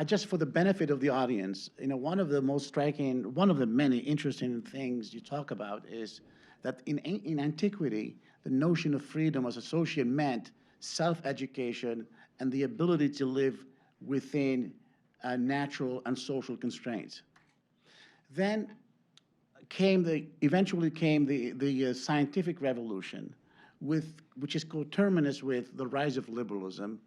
just for the benefit of the audience, one of the most striking, one of the many interesting things you talk about is that in antiquity, the notion of freedom as associate meant self-education and the ability to live within natural and social constraints. Then eventually came the scientific revolution, which is coterminous with the rise of liberalism.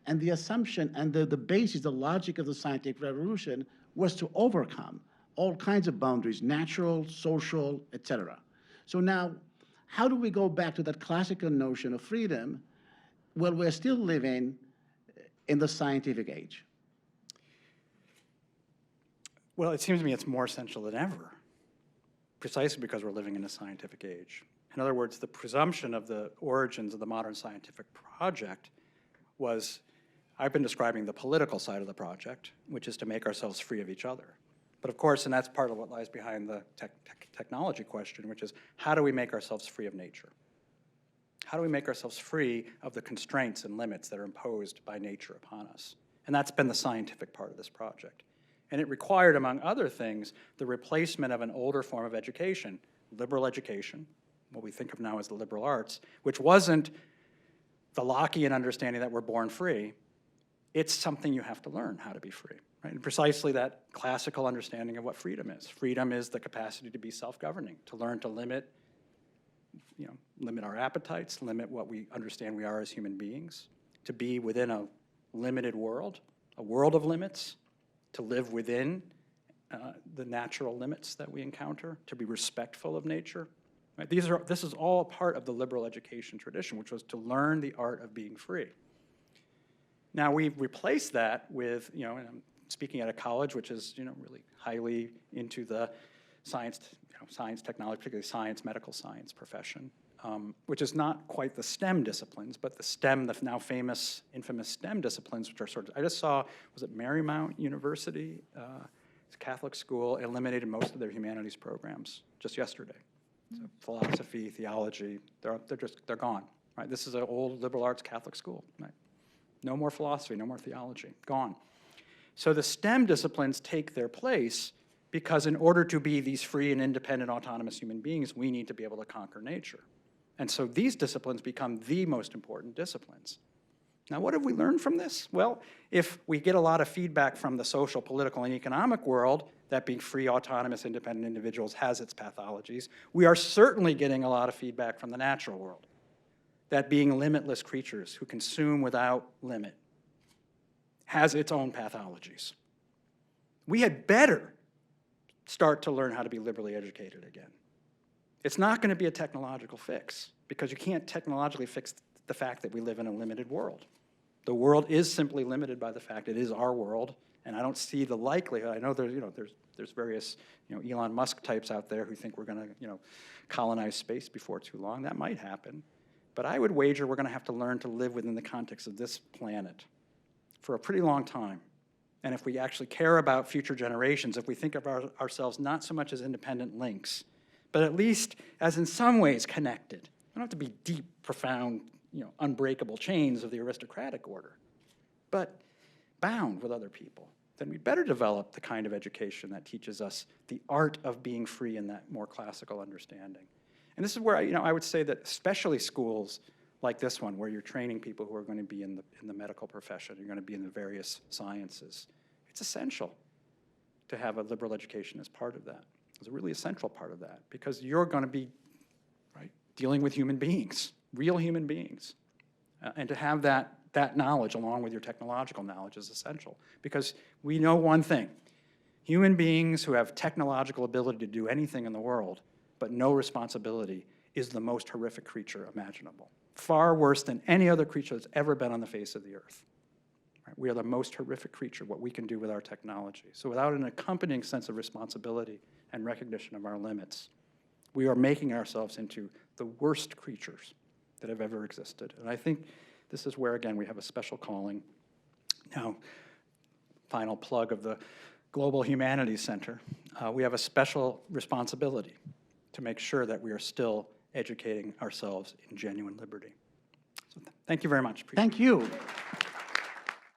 And the assumption and the basis, the logic of the scientific revolution was to overcome all kinds of boundaries, natural, social, etc. So now, how do we go back to that classical notion of freedom? Well, we're still living in the scientific age. Well, it seems to me it's more essential than ever, precisely because we're living in a scientific age. In other words, the presumption of the origins of the modern scientific project was, I've been describing the political side of the project, which is to make ourselves free of each other. But of course, and that's part of what lies behind the technology question, which is how do we make ourselves free of nature? How do we make ourselves free of the constraints and limits that are imposed by nature upon us? And that's been the scientific part of this project. And it required, among other things, the replacement of an older form of education, liberal education, what we think of now as the liberal arts, which wasn't the Lockean understanding that we're born free. It's something you have to learn how to be free, right? And precisely that classical understanding of what freedom is. Freedom is the capacity to be self-governing, to learn to limit our appetites, limit what we understand we are as human beings, to be within a limited world, a world of limits, to live within the natural limits that we encounter, to be respectful of nature. Right? This is all part of the liberal education tradition, which was to learn the art of being free. Now we've replaced that with, and I'm speaking at a college which is, really highly into the science, science, technology, particularly science, medical science profession, which is not quite the STEM disciplines, but the STEM, the now famous, infamous STEM disciplines, which are sort of, I just saw, was it Marymount University? It's a Catholic school, eliminated most of their humanities programs just yesterday. So philosophy, theology, they're gone, right? This is an old liberal arts Catholic school, right? No more philosophy, no more theology, gone. So the STEM disciplines take their place because in order to be these free and independent autonomous human beings, we need to be able to conquer nature. And so these disciplines become the most important disciplines. Now, what have we learned from this? Well, if we get a lot of feedback from the social, political, and economic world that being free, autonomous, independent individuals has its pathologies, we are certainly getting a lot of feedback from the natural world that being limitless creatures who consume without limit has its own pathologies. We had better start to learn how to be liberally educated again. It's not going to be a technological fix because you can't technologically fix the fact that we live in a limited world. The world is simply limited by the fact it is our world, and I don't see the likelihood. I know there's various Elon Musk types out there who think we're going to colonize space before too long. That might happen, but I would wager we're going to have to learn to live within the context of this planet for a pretty long time. And if we actually care about future generations, if we think of ourselves not so much as independent links, but at least as in some ways connected. We don't have to be deep, profound, unbreakable chains of the aristocratic order, but bound with other people. Then we'd better develop the kind of education that teaches us the art of being free in that more classical understanding. And this is where I would say that especially schools like this one, where you're training people who are going to be in the medical profession, you're going to be in the various sciences, it's essential to have a liberal education as part of that. It's a really essential part of that because you're going to be dealing with human beings, real human beings. And to have that knowledge along with your technological knowledge is essential because we know one thing. Human beings who have technological ability to do anything in the world but no responsibility is the most horrific creature imaginable. Far worse than any other creature that's ever been on the face of the earth. Right? We are the most horrific creature, what we can do with our technology. So without an accompanying sense of responsibility and recognition of our limits, we are making ourselves into the worst creatures that have ever existed. And I think this is where, again, we have a special calling. Now, final plug of the Global Humanities Center. We have a special responsibility to make sure that we are still educating ourselves in genuine liberty. So thank you very much. Thank you.